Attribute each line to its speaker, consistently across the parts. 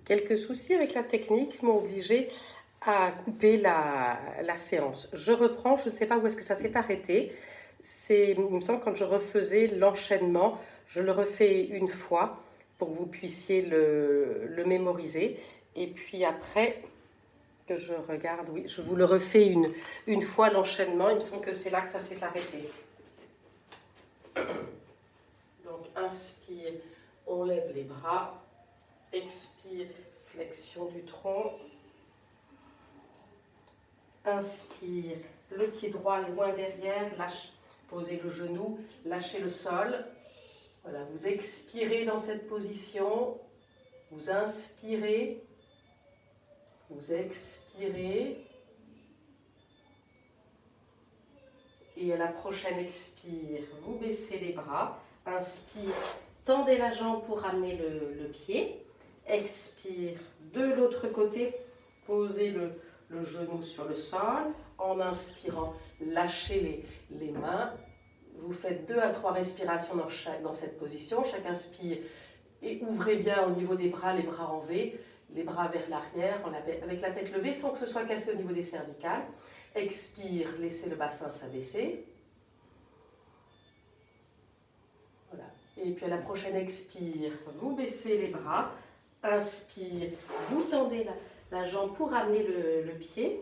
Speaker 1: Quelques soucis avec la technique m'ont obligé à couper la séance. Je reprends, je ne sais pas où est-ce que ça s'est arrêté. Il me semble, quand je refaisais l'enchaînement, je le refais une fois pour que vous puissiez le mémoriser. Et puis après, que je regarde, oui, je vous le refais une fois l'enchaînement. Il me semble que c'est là que ça s'est arrêté. Donc, inspire, on lève les bras. Expire, flexion du tronc. Inspire, le pied droit loin derrière, lâche, posez le genou, lâchez le sol. Voilà, vous expirez dans cette position, vous inspirez, vous expirez. Et à la prochaine expire, vous baissez les bras. Inspire, tendez la jambe pour ramener le pied. Expire, de l'autre côté, posez le genou sur le sol. En inspirant, lâchez les mains. Vous faites 2 à 3 respirations dans cette position. Chaque inspire et ouvrez bien au niveau des bras, les bras en V, les bras vers l'arrière, avec la tête levée sans que ce soit cassé au niveau des cervicales. Expire, laissez le bassin s'abaisser. Voilà. Et puis à la prochaine expire, vous baissez les bras. Inspire, vous tendez la jambe pour ramener le pied.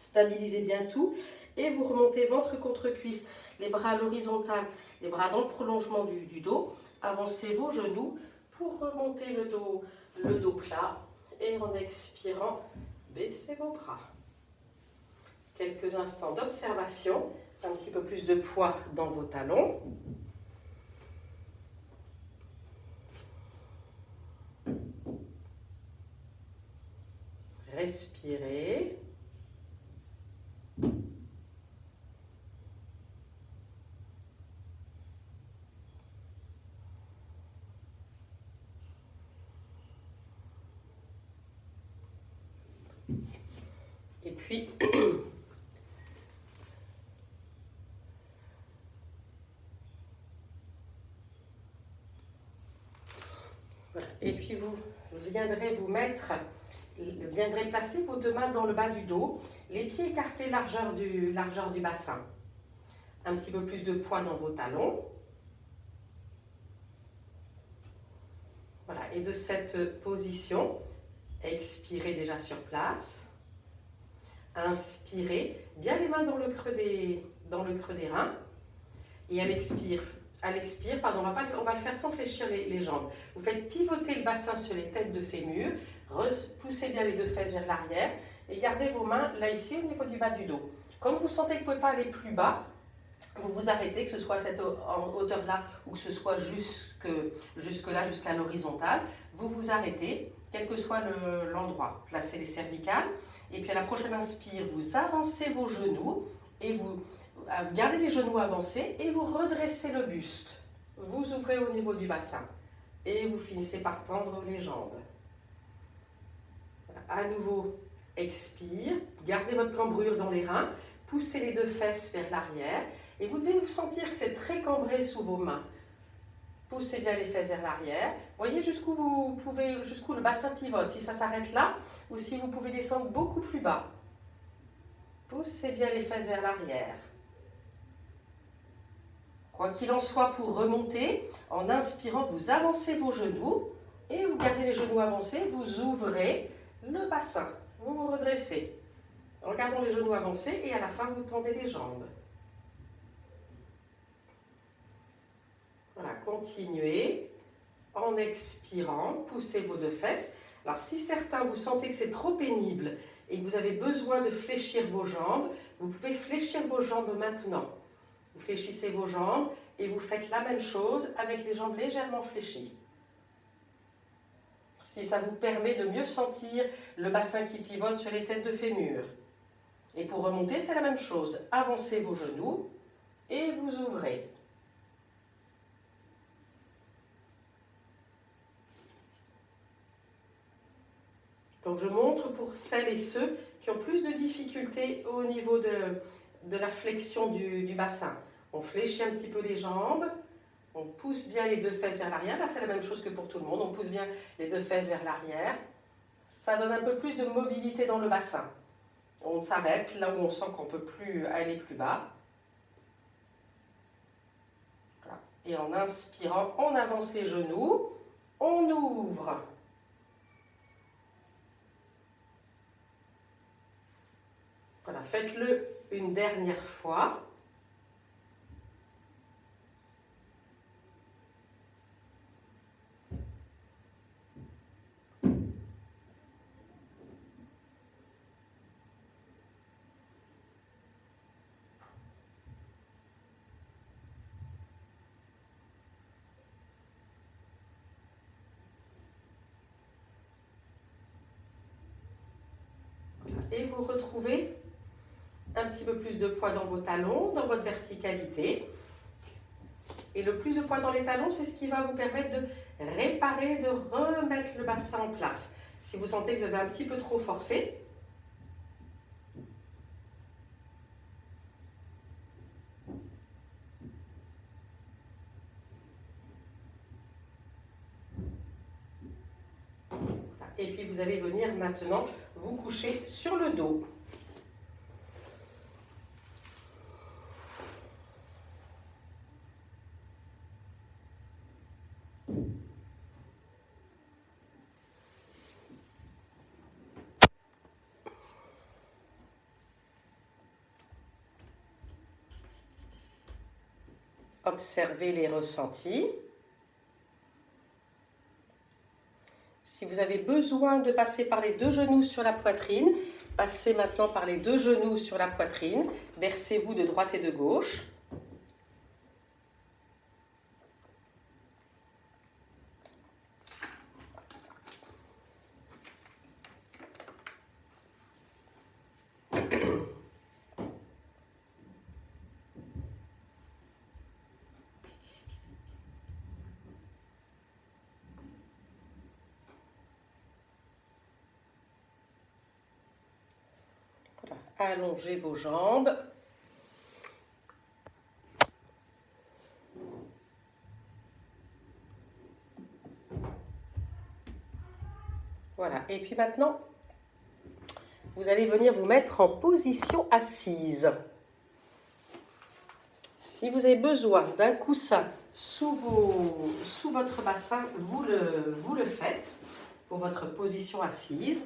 Speaker 1: Stabilisez bien tout. Et vous remontez ventre contre cuisse, les bras à l'horizontale, les bras dans le prolongement du dos. Avancez vos genoux pour remonter le dos plat. Et en expirant, baissez vos bras. Quelques instants d'observation, un petit peu plus de poids dans vos talons. Respirez. Et puis, voilà. Et puis vous viendrez viendrez placer vos 2 mains dans le bas du dos, les pieds écartés largeur du bassin. Un petit peu plus de poids dans vos talons. Voilà. Et de cette position, expirez déjà sur place. Inspirez, bien les mains dans le creux des reins. Et à l'expire, on va le faire sans fléchir les jambes. Vous faites pivoter le bassin sur les têtes de fémur, poussez bien les 2 fesses vers l'arrière et gardez vos mains là ici au niveau du bas du dos. Comme vous sentez que vous ne pouvez pas aller plus bas, vous vous arrêtez, que ce soit à cette hauteur-là ou que ce soit jusque-là, jusqu'à l'horizontale. Vous vous arrêtez, quel que soit l'endroit. Placez les cervicales. Et puis à la prochaine inspire, vous avancez vos genoux et vous gardez les genoux avancés et vous redressez le buste. Vous ouvrez au niveau du bassin et vous finissez par tendre les jambes. Voilà. À nouveau, expire, gardez votre cambrure dans les reins, poussez les 2 fesses vers l'arrière et vous devez vous sentir que c'est très cambré sous vos mains. Poussez bien les fesses vers l'arrière. Voyez jusqu'où le bassin pivote, si ça s'arrête là ou si vous pouvez descendre beaucoup plus bas. Poussez bien les fesses vers l'arrière. Quoi qu'il en soit, pour remonter, en inspirant, vous avancez vos genoux et vous gardez les genoux avancés, vous ouvrez le bassin, vous vous redressez. En gardant les genoux avancés et à la fin, vous tendez les jambes. Voilà, continuez. En expirant, poussez vos 2 fesses. Alors si certains, vous sentez que c'est trop pénible et que vous avez besoin de fléchir vos jambes, vous pouvez fléchir vos jambes maintenant. Vous fléchissez vos jambes et vous faites la même chose avec les jambes légèrement fléchies. Si ça vous permet de mieux sentir le bassin qui pivote sur les têtes de fémur. Et pour remonter, c'est la même chose. Avancez vos genoux et vous ouvrez. Donc je montre pour celles et ceux qui ont plus de difficultés au niveau de la flexion du bassin. On fléchit un petit peu les jambes, On pousse bien les deux fesses vers l'arrière. Là, c'est la même chose que pour tout le monde. On pousse bien les deux fesses vers l'arrière. Ça donne un peu plus de mobilité dans le bassin. On s'arrête là où on sent qu'on ne peut plus aller plus bas. Voilà. Et en inspirant, on avance les genoux. On ouvre. Voilà, faites-le une dernière fois. Et vous retrouvez un petit peu plus de poids dans vos talons, dans votre verticalité. Et le plus de poids dans les talons, c'est ce qui va vous permettre de réparer, de remettre le bassin en place. Si vous sentez que vous avez un petit peu trop forcé, et puis vous allez venir maintenant vous coucher sur le dos. Observez les ressentis. Si vous avez besoin de passer par les deux genoux sur la poitrine, passez maintenant par les deux genoux sur la poitrine. Bercez-vous de droite et de gauche. Allongez vos jambes. Voilà, et puis maintenant, vous allez venir vous mettre en position assise. Si vous avez besoin d'un coussin sous votre bassin, vous le faites pour votre position assise.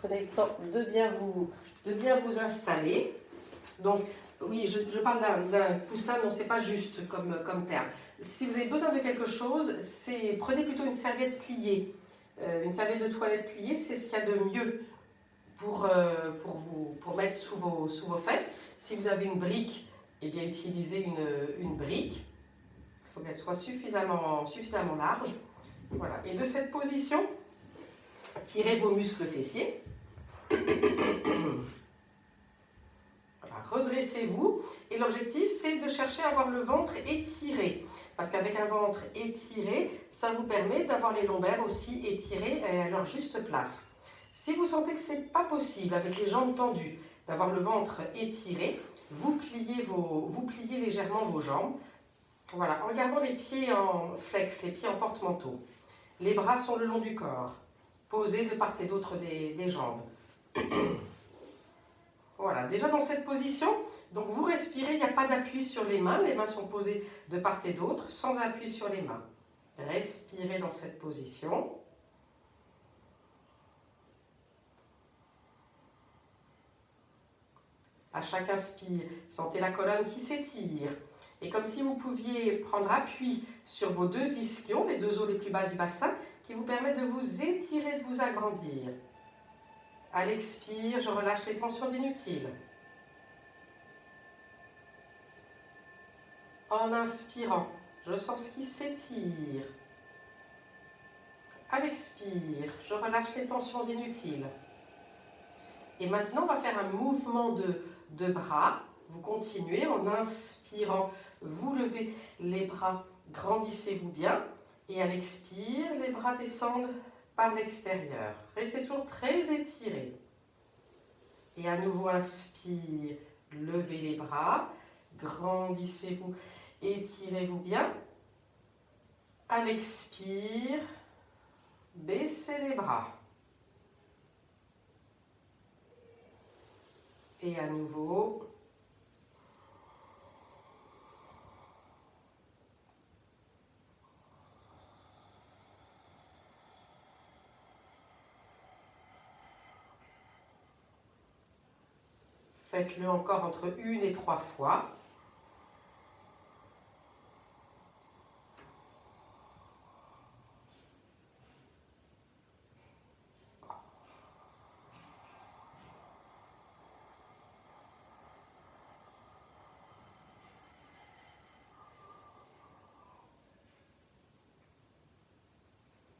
Speaker 1: Prenez le temps de bien vous installer. Donc, oui, je parle d'un coussin, non, c'est pas juste comme terme. Si vous avez besoin de quelque chose, prenez plutôt une serviette pliée. Une serviette de toilette pliée, c'est ce qu'il y a de mieux pour mettre sous vos fesses. Si vous avez une brique, eh bien, utilisez une brique. Il faut qu'elle soit suffisamment large. Voilà. Et de cette position, tirez vos muscles fessiers. Voilà, redressez-vous. Et l'objectif, c'est de chercher à avoir le ventre étiré. Parce qu'avec un ventre étiré, ça vous permet d'avoir les lombaires aussi étirés à leur juste place. Si vous sentez que ce n'est pas possible, avec les jambes tendues, d'avoir le ventre étiré, vous pliez légèrement vos jambes. Voilà, en gardant les pieds en flex, les pieds en porte-manteau. Les bras sont le long du corps. Posés de part et d'autre des jambes. Voilà, déjà dans cette position, donc vous respirez, il n'y a pas d'appui sur les mains sont posées de part et d'autre, sans appui sur les mains. Respirez dans cette position. À chaque inspire, sentez la colonne qui s'étire. Et comme si vous pouviez prendre appui sur vos deux ischions, les deux os les plus bas du bassin, qui vous permettent de vous étirer, de vous agrandir. À l'expire, je relâche les tensions inutiles. En inspirant, je sens ce qui s'étire. À l'expire, je relâche les tensions inutiles. Et maintenant, on va faire un mouvement de bras. Vous continuez en inspirant, vous levez les bras, grandissez-vous bien. Et à l'expire, les bras descendent par l'extérieur. Restez toujours très étiré. Et à nouveau, inspire, levez les bras, grandissez-vous. Étirez-vous bien. À l'expire, baissez les bras. Et à nouveau. Faites-le encore entre 1 et 3 fois.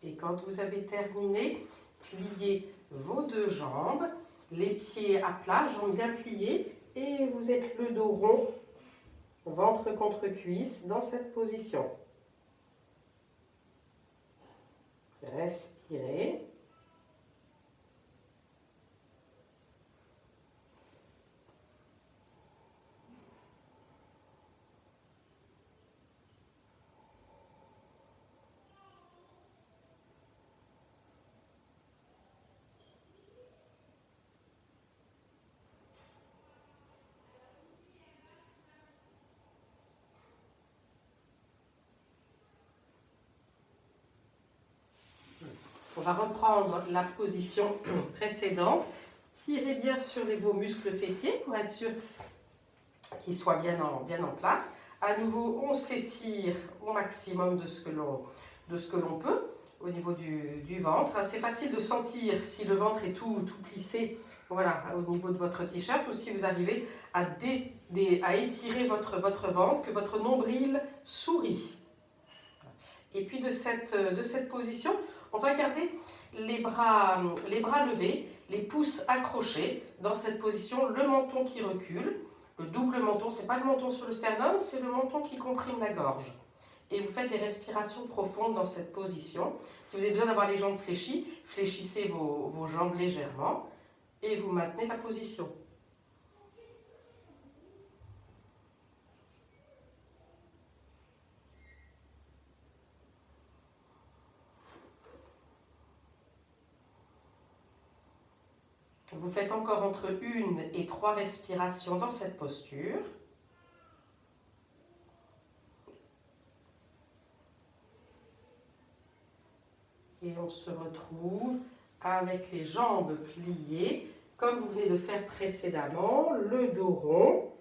Speaker 1: Et quand vous avez terminé, pliez vos 2 jambes, les pieds à plat, jambes bien pliées, et vous êtes le dos rond, ventre contre cuisse, dans cette position. Respirez. On va reprendre la position précédente. Tirez bien sur vos muscles fessiers pour être sûr qu'ils soient bien en place. À nouveau, on s'étire au maximum de ce que l'on peut au niveau du ventre. C'est facile de sentir si le ventre est tout plissé, voilà, au niveau de votre t-shirt, ou si vous arrivez à étirer votre ventre, que votre nombril sourit. Et puis de cette position, on va garder les bras levés, les pouces accrochés dans cette position, le menton qui recule. Le double menton, ce n'est pas le menton sur le sternum, c'est le menton qui comprime la gorge. Et vous faites des respirations profondes dans cette position. Si vous avez besoin d'avoir les jambes fléchies, fléchissez vos jambes légèrement et vous maintenez la position. Vous faites encore entre 1 et 3 respirations dans cette posture. Et on se retrouve avec les jambes pliées, comme vous venez de faire précédemment, le dos rond.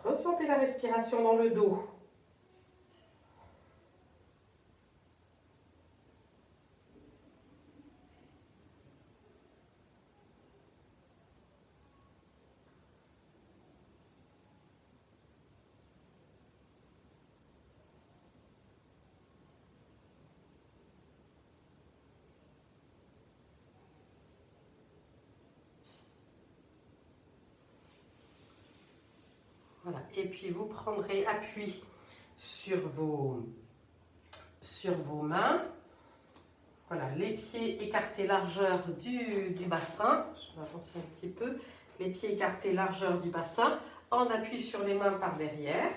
Speaker 1: Ressentez la respiration dans le dos. Voilà. Et puis vous prendrez appui sur vos mains. Voilà, les pieds écartés largeur du bassin. Je vais avancer un petit peu. Les pieds écartés largeur du bassin, en appui sur les mains par derrière.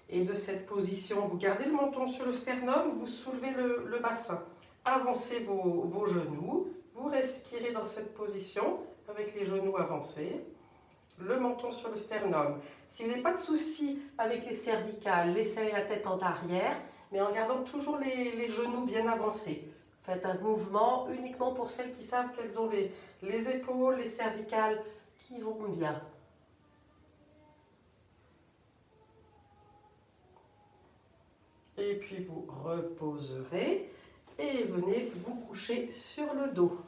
Speaker 1: Et de cette position, vous gardez le menton sur le sternum, vous soulevez le bassin. Avancez vos genoux. Vous respirez dans cette position avec les genoux avancés. Le menton sur le sternum. Si vous n'avez pas de soucis avec les cervicales, laissez la tête en arrière, mais en gardant toujours les genoux bien avancés. Faites un mouvement uniquement pour celles qui savent qu'elles ont les épaules, les cervicales qui vont bien. Et puis vous reposerez et venez vous coucher sur le dos.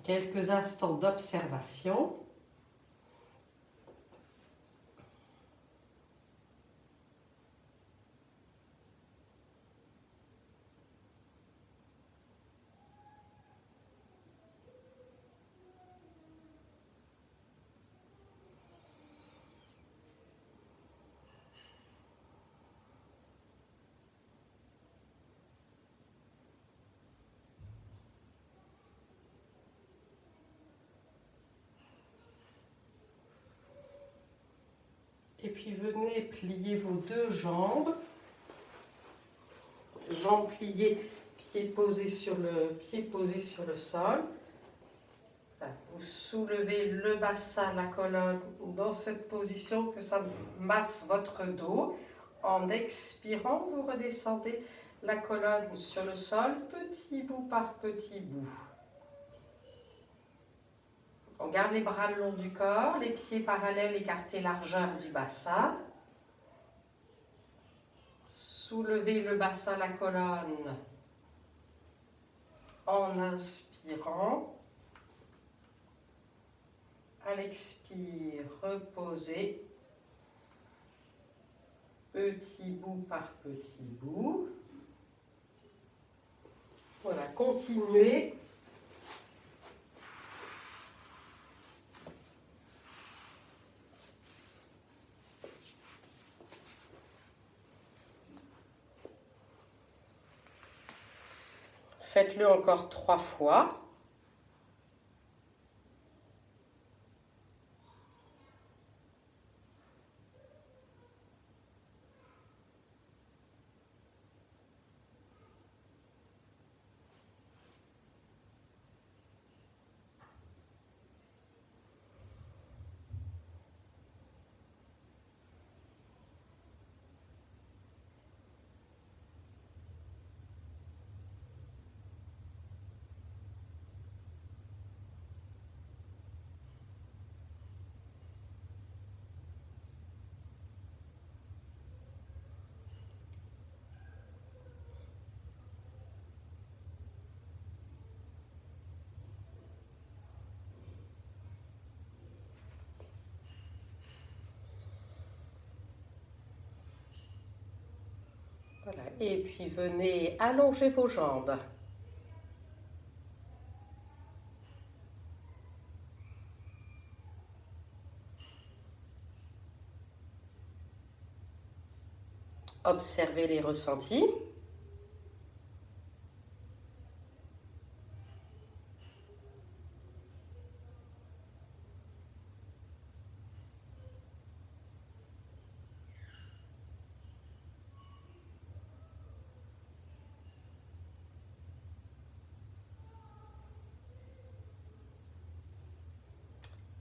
Speaker 1: Quelques instants d'observation. puis venez plier vos deux jambes. Jambes pliées, pieds posés sur le sol. Vous soulevez le bassin, la colonne dans cette position, que ça masse votre dos. En expirant, vous redescendez la colonne sur le sol, petit bout par petit bout. On garde les bras le long du corps, les pieds parallèles, écartés largeur du bassin. Soulevez le bassin, la colonne en inspirant. À l'expire, reposez. Petit bout par petit bout. Voilà, continuez. Faites-le encore 3 fois. Voilà. Et puis venez allonger vos jambes. Observez les ressentis.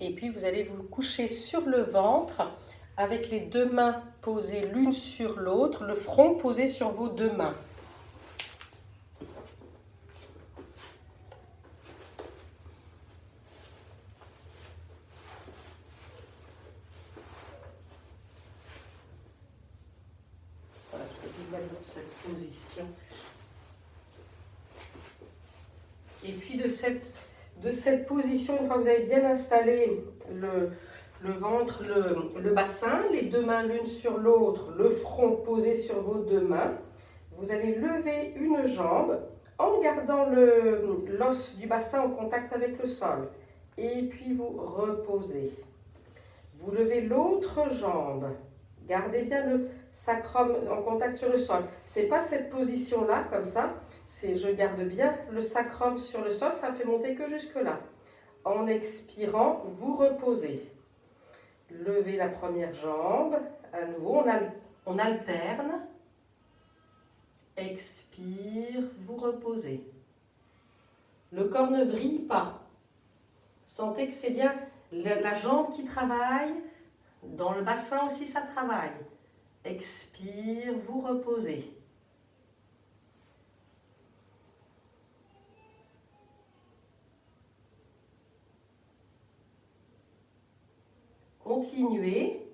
Speaker 1: Et puis vous allez vous coucher sur le ventre avec les deux mains posées l'une sur l'autre, le front posé sur vos deux mains. Voilà, je vais vous mettre dans cette position. Et puis de cette position, une fois que vous avez bien installé le ventre, le bassin, les deux mains l'une sur l'autre, le front posé sur vos deux mains, vous allez lever une jambe en gardant l'os du bassin en contact avec le sol. Et puis vous reposez. Vous levez l'autre jambe. Gardez bien le sacrum en contact sur le sol. C'est pas cette position-là, comme ça. Je garde bien le sacrum sur le sol, ça fait monter que jusque-là. En expirant, vous reposez. Levez la première jambe. À nouveau, on alterne. Expire, vous reposez. Le corps ne vrille pas. Sentez que c'est bien la jambe qui travaille. Dans le bassin aussi, ça travaille. Expire, vous reposez. Continuez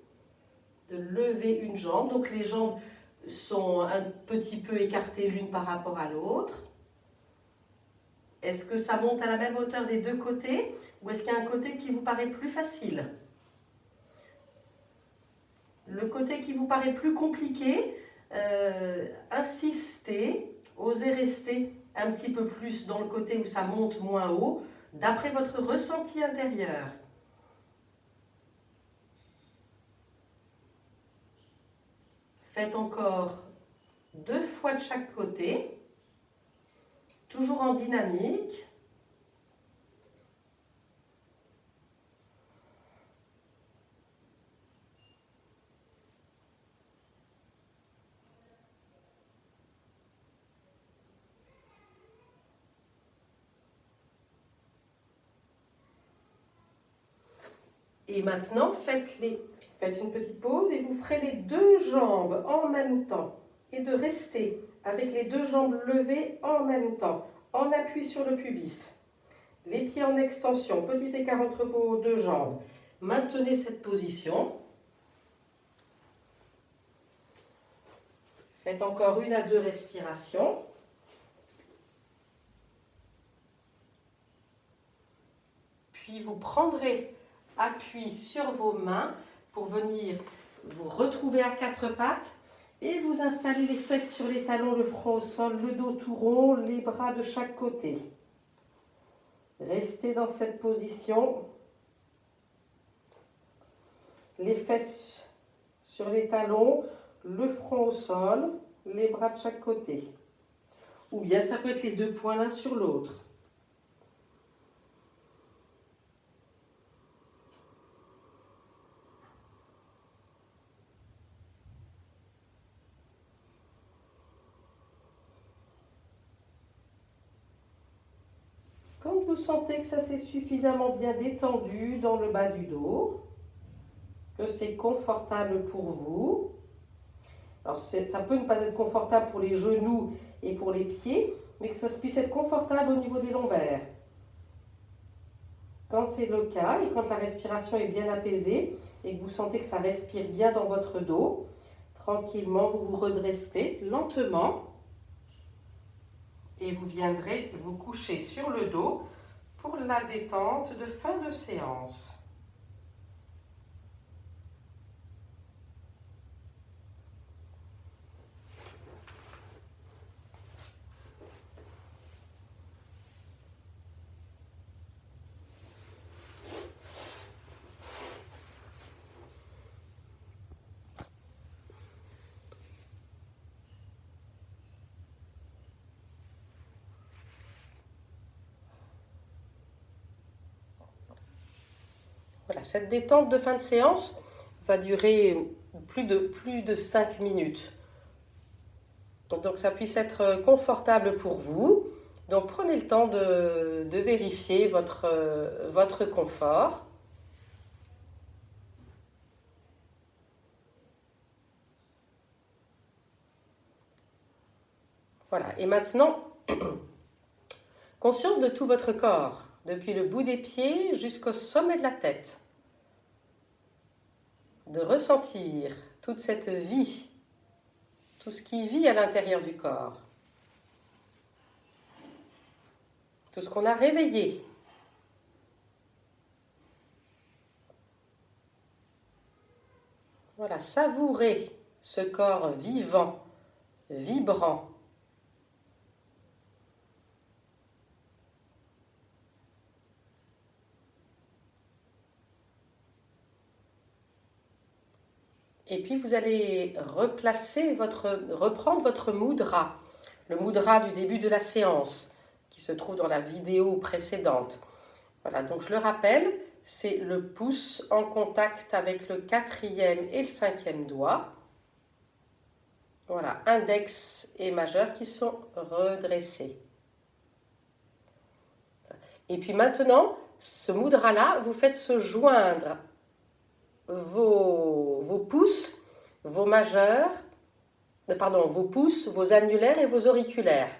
Speaker 1: de lever une jambe. Donc les jambes sont un petit peu écartées l'une par rapport à l'autre. Est-ce que ça monte à la même hauteur des deux côtés ou est-ce qu'il y a un côté qui vous paraît plus facile? Le côté qui vous paraît plus compliqué, insistez, osez rester un petit peu plus dans le côté où ça monte moins haut, d'après votre ressenti intérieur. Faites encore 2 fois de chaque côté, toujours en dynamique. Et maintenant, faites une petite pause et vous ferez les deux jambes en même temps. Et de rester avec les deux jambes levées en même temps, en appui sur le pubis. Les pieds en extension, petit écart entre vos deux jambes. Maintenez cette position. Faites encore 1 à 2 respirations. Puis vous prendrez appui sur vos mains pour venir vous retrouver à 4 pattes et vous installez les fesses sur les talons, le front au sol, le dos tout rond, les bras de chaque côté. Restez dans cette position. Les fesses sur les talons, le front au sol, les bras de chaque côté. Ou bien ça peut être les deux poings l'un sur l'autre. Quand vous sentez que ça s'est suffisamment bien détendu dans le bas du dos, que c'est confortable pour vous. Alors ça peut ne pas être confortable pour les genoux et pour les pieds, mais que ça puisse être confortable au niveau des lombaires. Quand c'est le cas et quand la respiration est bien apaisée et que vous sentez que ça respire bien dans votre dos, tranquillement vous vous redresserez lentement et vous viendrez vous coucher sur le dos pour la détente de fin de séance. Voilà, cette détente de fin de séance va durer plus de 5 minutes. Donc ça puisse être confortable pour vous. Donc prenez le temps de vérifier votre confort. Voilà, et maintenant, conscience de tout votre corps, depuis le bout des pieds jusqu'au sommet de la tête. De ressentir toute cette vie, tout ce qui vit à l'intérieur du corps. Tout ce qu'on a réveillé. Voilà, savourez ce corps vivant, vibrant. Et puis vous allez reprendre votre mudra, le mudra du début de la séance, qui se trouve dans la vidéo précédente. Voilà, donc je le rappelle, c'est le pouce en contact avec le 4e et le 5e doigt. Voilà, index et majeur qui sont redressés. Et puis maintenant, ce mudra-là, vous faites se joindre vos pouces, vos majeurs, vos pouces, vos annulaires et vos auriculaires.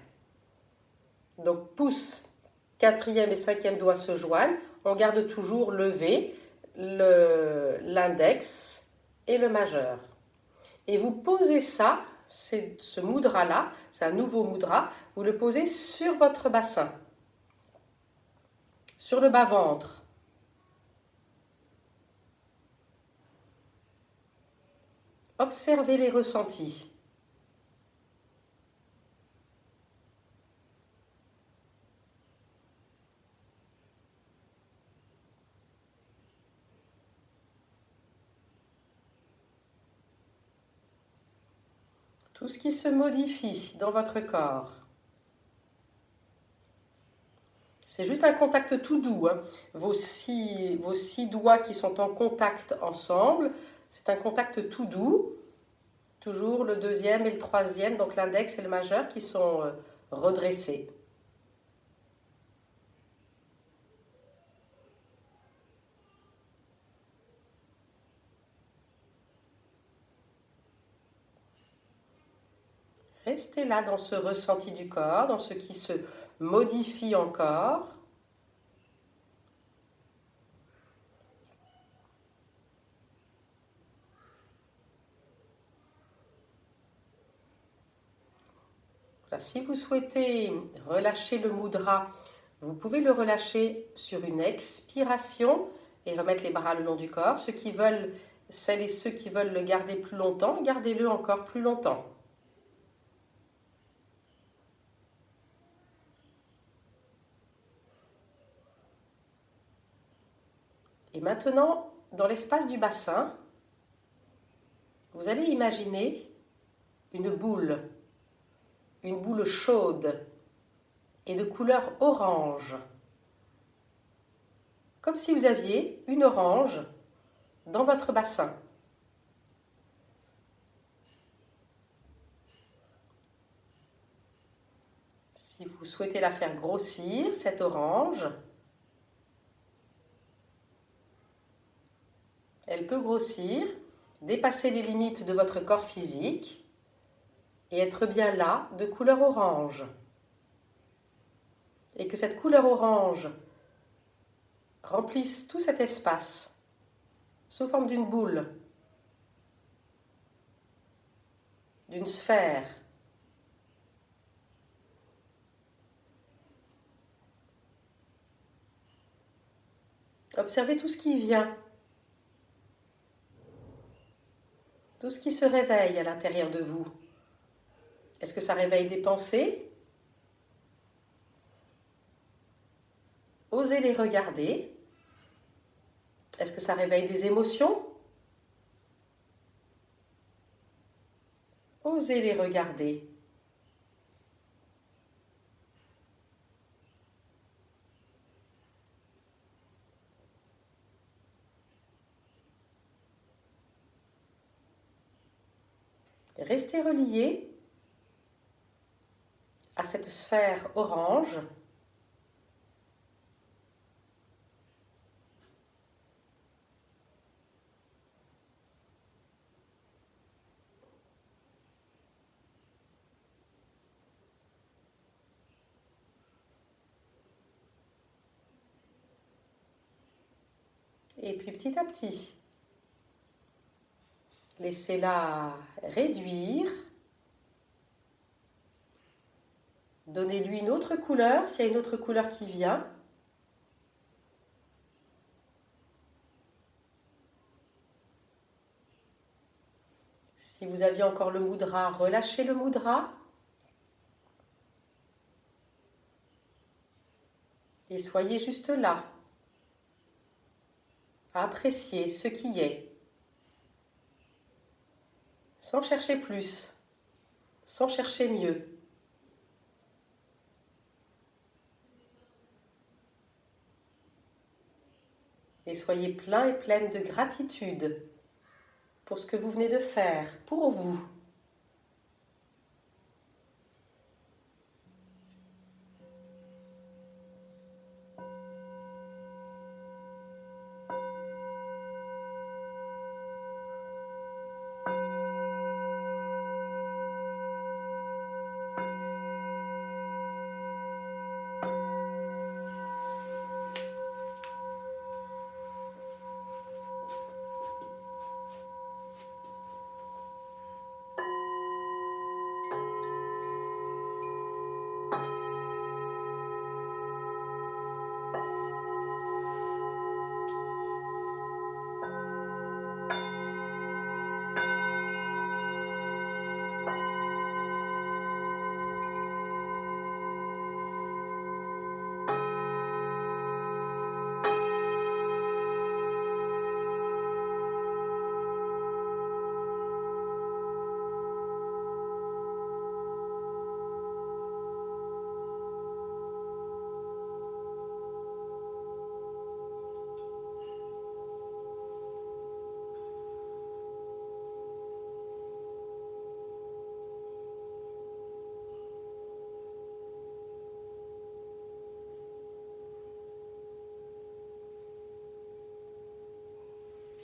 Speaker 1: Donc pouce, 4e et 5e doigts se joignent, on garde toujours levé l'index et le majeur. Et vous posez ça, ce mudra-là, c'est un nouveau mudra, vous le posez sur votre bassin, sur le bas-ventre. Observez les ressentis. Tout ce qui se modifie dans votre corps. C'est juste un contact tout doux. Hein. Vos six doigts qui sont en contact ensemble, c'est un contact tout doux. Toujours le 2e et le 3e, donc l'index et le majeur qui sont redressés. Restez là dans ce ressenti du corps, dans ce qui se modifie encore. Voilà, si vous souhaitez relâcher le mudra, vous pouvez le relâcher sur une expiration et remettre les bras le long du corps. Celles et ceux qui veulent le garder plus longtemps, gardez-le encore plus longtemps. Et maintenant, dans l'espace du bassin, vous allez imaginer une boule chaude et de couleur orange. Comme si vous aviez une orange dans votre bassin. Si vous souhaitez la faire grossir, cette orange, elle peut grossir, dépasser les limites de votre corps physique et être bien là, de couleur orange. Et que cette couleur orange remplisse tout cet espace sous forme d'une boule, d'une sphère. Observez tout ce qui vient, tout ce qui se réveille à l'intérieur de vous. Est-ce que ça réveille des pensées? Osez les regarder. Est-ce que ça réveille des émotions? Osez les regarder. Restez reliés à cette sphère orange. Et puis petit à petit, laissez-la réduire. Donnez-lui une autre couleur, s'il y a une autre couleur qui vient. Si vous aviez encore le mudra, relâchez le mudra. Et soyez juste là, à apprécier ce qui est, sans chercher plus, sans chercher mieux. Et soyez plein et pleine de gratitude pour ce que vous venez de faire, pour vous.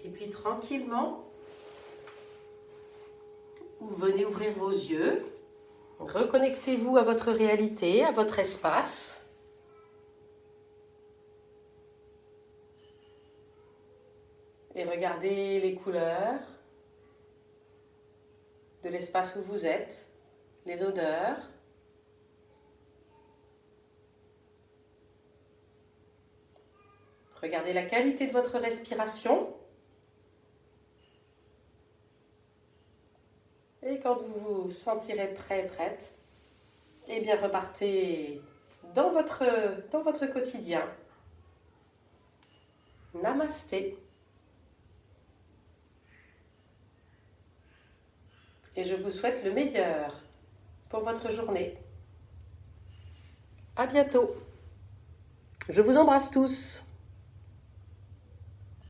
Speaker 1: Et puis tranquillement, vous venez ouvrir vos yeux. Reconnectez-vous à votre réalité, à votre espace. Et regardez les couleurs de l'espace où vous êtes, les odeurs. Regardez la qualité de votre respiration. Et quand vous vous sentirez prêt, prête, eh bien repartez dans votre quotidien. Namasté. Et je vous souhaite le meilleur pour votre journée. À bientôt. Je vous embrasse tous.